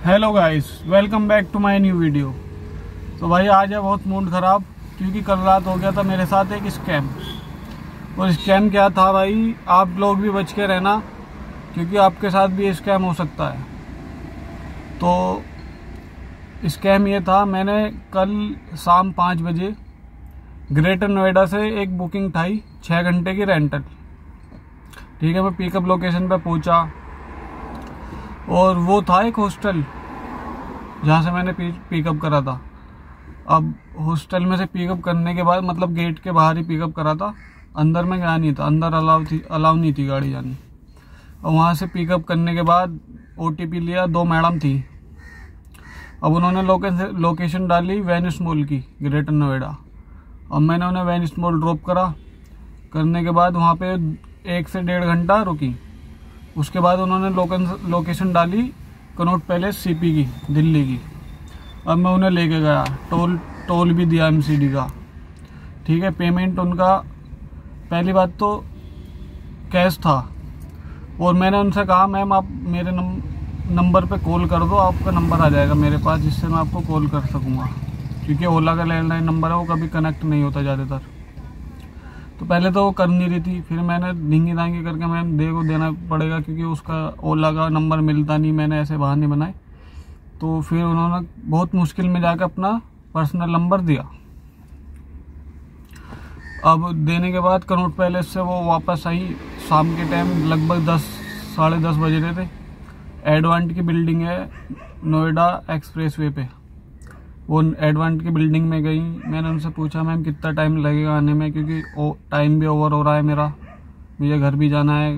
Hello guys, welcome back to my new video. तो भाई आज है बहुत मूड ख़राब क्योंकि कल रात हो गया था मेरे साथ एक स्कैम। और स्कैम क्या था भाई, आप लोग भी बच के रहना क्योंकि आपके साथ भी स्कैम हो सकता है। तो स्कैम ये था, मैंने कल शाम 5 बजे ग्रेटर नोएडा से एक बुकिंग उठाई 6 घंटे की रेंटल। ठीक है, मैं पिकअप लोकेशन पे पहुंचा और वो था एक हॉस्टल जहाँ से मैंने पिकअप करा था। अब हॉस्टल में से पिकअप करने के बाद मतलब गेट के बाहर ही पिकअप करा था, अंदर में गया नहीं था, अंदर अलाउ नहीं थी गाड़ी जानी। और वहाँ से पिकअप करने के बाद OTP लिया, 2 मैडम थी। अब उन्होंने लोकेशन डाली वेनिस मॉल की, ग्रेटर नोएडा। अब मैंने उन्हें वेनिस मॉल ड्रॉप करने के बाद वहाँ पे 1 से 1.5 घंटा रुकी। उसके बाद उन्होंने लोकेशन डाली कनॉट पैलेस CP की, दिल्ली की। अब मैं उन्हें लेके गया, टोल भी दिया MCD का। ठीक है, पेमेंट उनका पहली बात तो कैश था। और मैंने उनसे कहा मैम आप मेरे नंबर पे कॉल कर दो, आपका नंबर आ जाएगा मेरे पास जिससे मैं आपको कॉल कर सकूँगा, क्योंकि ओला का लैंडलाइन नंबर है, वो कभी कनेक्ट नहीं होता ज़्यादातर। तो पहले तो वो कर नहीं रही थी, फिर मैंने ढींगी दांगी करके मैम को देना पड़ेगा क्योंकि उसका ओला का नंबर मिलता नहीं, मैंने ऐसे बहाने बनाए। तो फिर उन्होंने बहुत मुश्किल में जाकर अपना पर्सनल नंबर दिया। अब देने के बाद कनॉट पैलेस से वो वापस आई शाम के टाइम, लगभग 10 साढ़े 10 बज रहे थे। एडवांट की बिल्डिंग है नोएडा एक्सप्रेसवे पे, वो एडवांट की बिल्डिंग में गई। मैंने उनसे पूछा मैम कितना टाइम लगेगा आने में, क्योंकि टाइम भी ओवर हो रहा है मेरा, मुझे घर भी जाना है।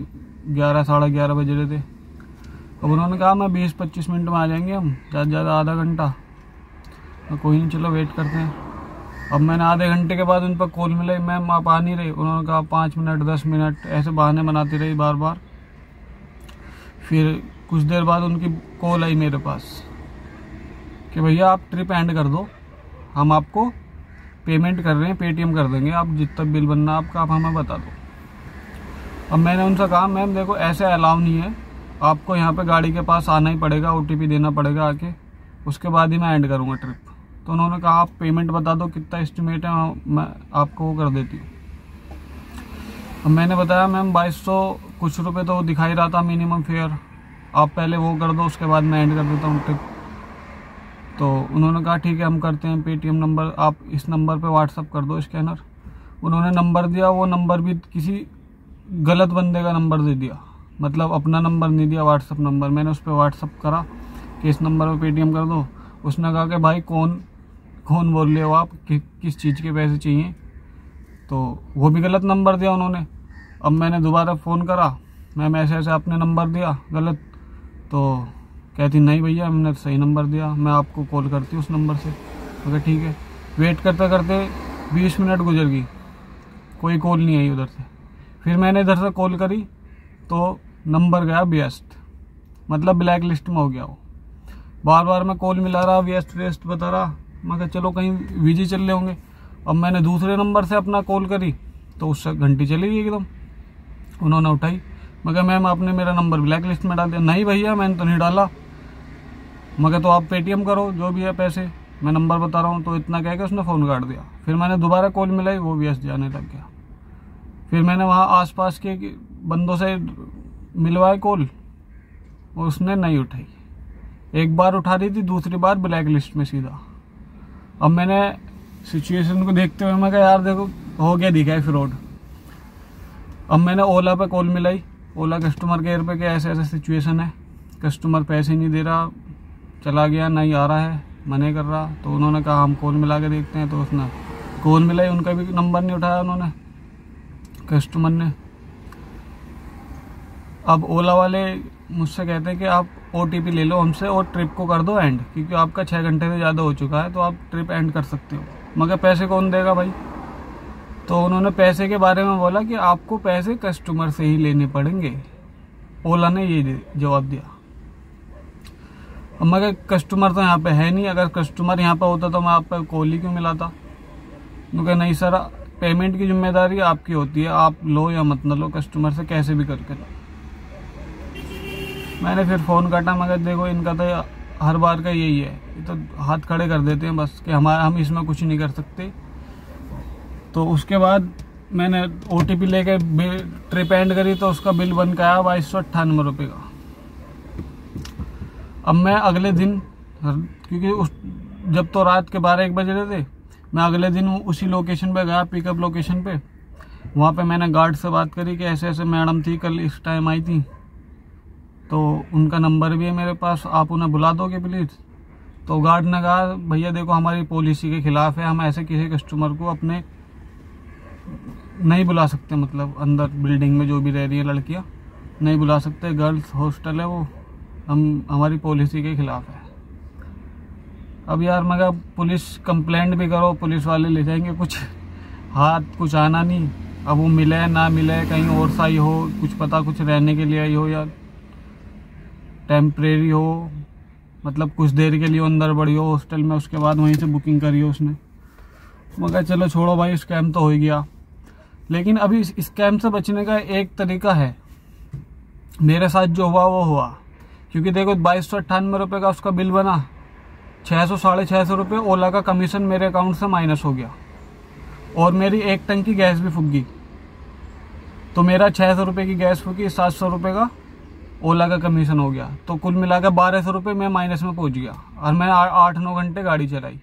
11 साढ़े 11 बज रहे थे। अब उन्होंने कहा मैं 20-25 मिनट में आ जाएंगे हम, ज़्यादा से ज़्यादा आधा घंटा। तो कोई नहीं, चलो वेट करते हैं। अब मैंने आधे घंटे के बाद उन पर कॉल मिलाई, मैम आप आ नहीं रहे। उन्होंने कहा 5 मिनट 10 मिनट, ऐसे बहाने बनाती रही बार बार। फिर कुछ देर बाद उनकी कॉल आई मेरे पास कि भैया आप ट्रिप एंड कर दो, हम आपको पेमेंट कर रहे हैं, पेटीएम कर देंगे, आप जितना बिल बनना आपका आप हमें बता दो। अब मैंने उनसे कहा मैम देखो ऐसे अलाउ नहीं है, आपको यहाँ पे गाड़ी के पास आना ही पड़ेगा, OTP देना पड़ेगा आके, उसके बाद ही मैं एंड करूँगा ट्रिप। तो उन्होंने कहा आप पेमेंट बता दो कितना एस्टिमेट है, मैं आपको वो कर देती हूँ। अब मैंने बताया मैम 2200 कुछ रुपये तो दिखाई रहा था मिनिमम फेयर, आप पहले वो कर दो, उसके बाद मैं एंड कर देता हूँ ट्रिप। तो उन्होंने कहा ठीक है हम करते हैं, पेटीएम नंबर आप इस नंबर पे व्हाट्सअप कर दो स्कैनर। उन्होंने नंबर दिया, वो नंबर भी किसी गलत बंदे का नंबर दे दिया, मतलब अपना नंबर नहीं दिया, व्हाट्सअप नंबर। मैंने उस पर व्हाट्सअप करा कि इस नंबर पे पेटीएम कर दो। उसने कहा कि भाई कौन बोल रहे हो आप, किस चीज़ के पैसे चाहिए। तो वो भी गलत नंबर दिया उन्होंने। अब मैंने दोबारा फ़ोन करा, मैम ऐसे ऐसे आपने नंबर दिया गलत। तो कहती नहीं भैया हमने सही नंबर दिया, मैं आपको कॉल करती हूँ उस नंबर से। ओके ठीक है। वेट करते करते 20 मिनट गुजर गई, कोई कॉल नहीं आई उधर से। फिर मैंने इधर से कॉल करी तो नंबर गया व्यस्त, मतलब ब्लैक लिस्ट में हो गया वो। बार बार मैं कॉल मिला रहा, व्यस्त बता रहा। मैं कहा चलो कहीं बिजी चल रहे होंगे। अब मैंने दूसरे नंबर से अपना कॉल करी तो उससे घंटी चली गई एकदम। उन्होंने उठाई, मैं कहा मैम आपने मेरा नंबर ब्लैक लिस्ट में डाल दिया। नहीं भैया मैंने तो नहीं डाला। मगर तो आप पेटीएम करो जो भी है पैसे, मैं नंबर बता रहा हूँ। तो इतना कह के उसने फ़ोन काट दिया। फिर मैंने दोबारा कॉल मिलाई, वो व्यस्त जाने लग गया। फिर मैंने वहाँ आसपास के बंदों से मिलवाए कॉल, उसने नहीं उठाई। एक बार उठा रही थी, दूसरी बार ब्लैक लिस्ट में सीधा। अब मैंने सिचुएशन को देखते हुए मैं कहा यार देखो हो गया, दिखा है फ्रॉड। अब मैंने ओला पे कॉल मिलाई, ओला कस्टमर केयर पे कि ऐसे ऐसे सिचुएशन है, कस्टमर पैसे नहीं दे रहा, चला गया, नहीं आ रहा है, मना कर रहा। तो उन्होंने कहा हम कॉल मिला के देखते हैं। तो उसने कॉल मिलाई, उनका भी नंबर नहीं उठाया उन्होंने, कस्टमर ने। अब ओला वाले मुझसे कहते हैं कि आप OTP ले लो हमसे और ट्रिप को कर दो एंड, क्योंकि आपका 6 घंटे से ज़्यादा हो चुका है, तो आप ट्रिप एंड कर सकते हो। मगर पैसे कौन देगा भाई। तो उन्होंने पैसे के बारे में बोला कि आपको पैसे कस्टमर से ही लेने पड़ेंगे, ओला ने ये जवाब दिया। अब मगर कस्टमर तो यहाँ पे है नहीं, अगर कस्टमर यहाँ पे होता तो मैं आप पर कॉल ही क्यों मिलाता। क्योंकि नहीं सर, पेमेंट की जिम्मेदारी आपकी होती है, आप लो या मत न लो, कस्टमर से कैसे भी करके लो। मैंने फिर फ़ोन काटा, मगर देखो इनका तो हर बार का यही है, ये तो हाथ खड़े कर देते हैं बस कि हम इसमें कुछ नहीं कर सकते। तो उसके बाद मैंने OTP लेके ट्रिप एंड करी तो उसका बिल बन के आया 2298 रुपये का। अब मैं अगले दिन, क्योंकि जब तो रात के 12-1 बज रहे थे, मैं अगले दिन उसी लोकेशन पे गया, पिकअप लोकेशन पे। वहाँ पे मैंने गार्ड से बात करी कि ऐसे ऐसे मैडम थी, कल इस टाइम आई थी, तो उनका नंबर भी है मेरे पास, आप उन्हें बुला दोगे प्लीज़। तो गार्ड ने कहा भैया देखो हमारी पॉलिसी के खिलाफ है, हम ऐसे किसी कस्टमर को अपने नहीं बुला सकते, मतलब अंदर बिल्डिंग में जो भी रह रही है लड़कियां नहीं बुला सकते, गर्ल्स हॉस्टल है वो, हमारी पॉलिसी के खिलाफ है। अब यार मैं कहा पुलिस कंप्लेंट भी करो, पुलिस वाले ले जाएंगे, कुछ आना नहीं। अब वो मिले ना मिले, कहीं और सा ही हो, कुछ पता कुछ रहने के लिए आई हो या टेम्परेरी हो, मतलब कुछ देर के लिए अंदर बढ़ी हो हॉस्टल में, उसके बाद वहीं से बुकिंग करी हो उसने। मैं कहा चलो छोड़ो भाई, स्कैम तो हो ही गया। लेकिन अभी इस स्कैम से बचने का एक तरीका है, मेरे साथ जो हुआ वो हुआ। क्योंकि देखो 2298 रुपये का उसका बिल बना, 600-650 रुपये ओला का कमीशन मेरे अकाउंट से माइनस हो गया, और मेरी 1 टंकी गैस भी फूक गई। तो मेरा 600 रुपये की गैस फूकी, 700 रुपये का ओला का कमीशन हो गया, तो कुल मिलाकर 1200 रुपये मैं माइनस में पहुंच गया, और मैं 8-9 घंटे गाड़ी चलाई।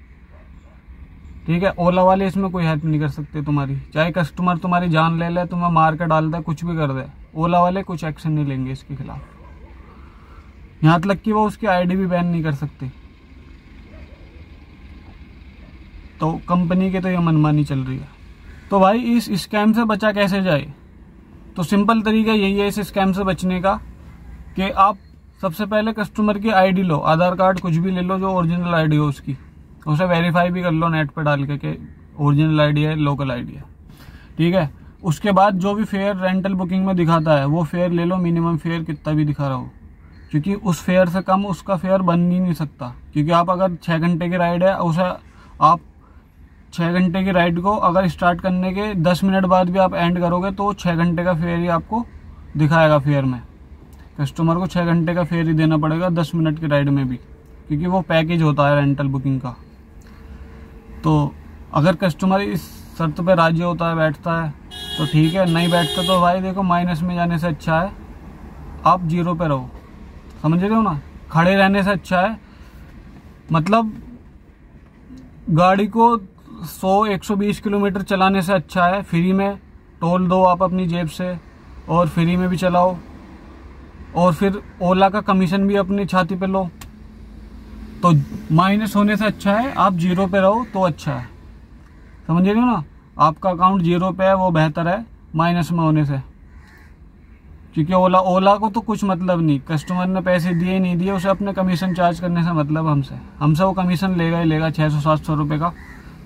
ठीक है, ओला वाले इसमें कोई हेल्प नहीं कर सकते तुम्हारी, चाहे कस्टमर तुम्हारी जान ले ले, तुम्हें मार कर डाल दे, कुछ भी कर दे, ओला वाले कुछ एक्शन नहीं लेंगे इसके खिलाफ। यहाँ तक कि वो उसकी ID भी बैन नहीं कर सकते। तो कंपनी के तो ये मनमानी चल रही है। तो भाई इस स्कैम से बचा कैसे जाए? तो सिंपल तरीका यही है इस स्कैम से बचने का, कि आप सबसे पहले कस्टमर की ID लो, आधार कार्ड कुछ भी ले लो जो ओरिजिनल ID हो उसकी, उसे वेरीफाई भी कर लो नेट पे डाल के ओरिजिनल ID है, लोकल ID है। ठीक है, उसके बाद जो भी फेयर रेंटल बुकिंग में दिखाता है वो फेयर ले लो, मिनिमम फेयर कितना भी दिखा रहा हो, क्योंकि उस फेयर से कम उसका फेयर बन ही नहीं सकता। क्योंकि आप अगर 6 घंटे की राइड है, उसे आप 6 घंटे की राइड को अगर स्टार्ट करने के 10 मिनट बाद भी आप एंड करोगे तो 6 घंटे का फेयर ही आपको दिखाएगा फेयर में। कस्टमर को 6 घंटे का फेयर ही देना पड़ेगा 10 मिनट की राइड में भी, क्योंकि वो पैकेज होता है रेंटल बुकिंग का। तो अगर कस्टमर इस शर्त पे राजी होता है, बैठता है तो ठीक है, नहीं बैठता तो भाई देखो माइनस में जाने से अच्छा है आप 0 पे रहो। समझ रहे हो ना, खड़े रहने से अच्छा है, मतलब गाड़ी को 100-120 किलोमीटर चलाने से अच्छा है फ्री में टोल दो आप अपनी जेब से, और फ्री में भी चलाओ, और फिर ओला का कमीशन भी अपनी छाती पे लो। तो माइनस होने से अच्छा है आप 0 पे रहो तो अच्छा है। समझ रहे हो ना, आपका अकाउंट 0 पे है वो बेहतर है माइनस में होने से। क्योंकि ओला को तो कुछ मतलब नहीं, कस्टमर ने पैसे दिए नहीं दिए, उसे अपने कमीशन चार्ज करने से मतलब हमसे वो कमीशन लेगा ही लेगा 600-700 रुपये का,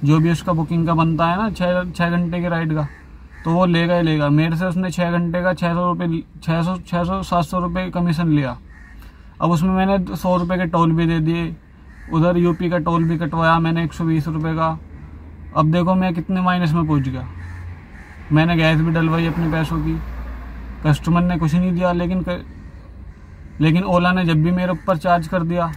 जो भी उसका बुकिंग का बनता है ना 6 घंटे की राइड का, तो वो लेगा ही लेगा। मेरे से उसने 6 घंटे का 600-700 रुपये कमीशन लिया। अब उसमें मैंने 100 रुपये के टोल भी दे दिए, उधर यूपी का टोल भी कटवाया मैंने 120 रुपये का। अब देखो मैं कितने माइनस में पहुंच गया। मैंने गैस भी डलवाई अपने पैसों की, कस्टमर ने कुछ नहीं दिया, लेकिन ओला ने जब भी मेरे ऊपर चार्ज कर दिया।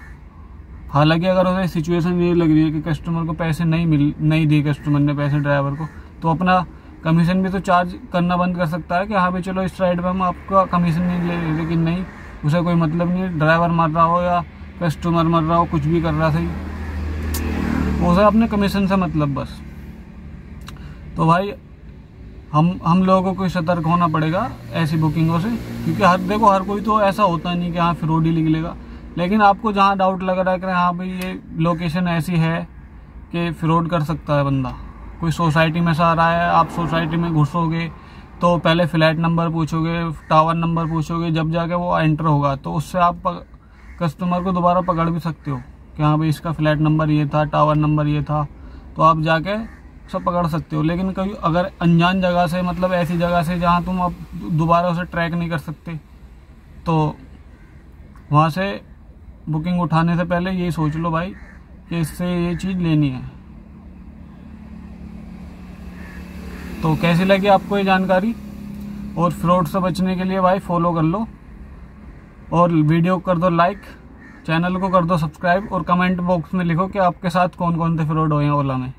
हालांकि अगर उसे सिचुएशन ये लग रही है कि कस्टमर को पैसे नहीं दिए कस्टमर ने पैसे ड्राइवर को, तो अपना कमीशन भी तो चार्ज करना बंद कर सकता है कि हाँ भाई चलो इस राइड पर हम आपका कमीशन नहीं ले रहे। लेकिन नहीं, उसे कोई मतलब नहीं, ड्राइवर मर रहा हो या कस्टमर मर रहा हो, कुछ भी कर रहा सही, उसे अपने कमीशन से मतलब बस। तो भाई हम लोगों को सतर्क होना पड़ेगा ऐसी बुकिंगों से, क्योंकि हर कोई तो ऐसा होता नहीं कि हाँ फ्रॉड ही निकलेगा। लेकिन आपको जहाँ डाउट लग रहा है कि हाँ भाई ये लोकेशन ऐसी है कि फ्रॉड कर सकता है बंदा, कोई सोसाइटी में से आ रहा है, आप सोसाइटी में घुसोगे तो पहले फ्लैट नंबर पूछोगे, टावर नंबर पूछोगे, जब जाके वो एंटर होगा तो उससे आप कस्टमर को दोबारा पकड़ भी सकते हो कि हाँ भाई इसका फ्लैट नंबर ये था, टावर नंबर ये था, तो आप जाके सब पकड़ सकते हो। लेकिन कभी अगर अनजान जगह से, मतलब ऐसी जगह से जहाँ तुम अब दोबारा उसे ट्रैक नहीं कर सकते, तो वहाँ से बुकिंग उठाने से पहले यही सोच लो भाई कि इससे ये चीज़ लेनी है। तो कैसी लगी आपको ये जानकारी? और फ्रॉड से बचने के लिए भाई फॉलो कर लो और वीडियो कर दो लाइक, चैनल को कर दो सब्सक्राइब और कमेंट बॉक्स में लिखो कि आपके साथ कौन कौन से फ्रॉड हुए हैं ओला में।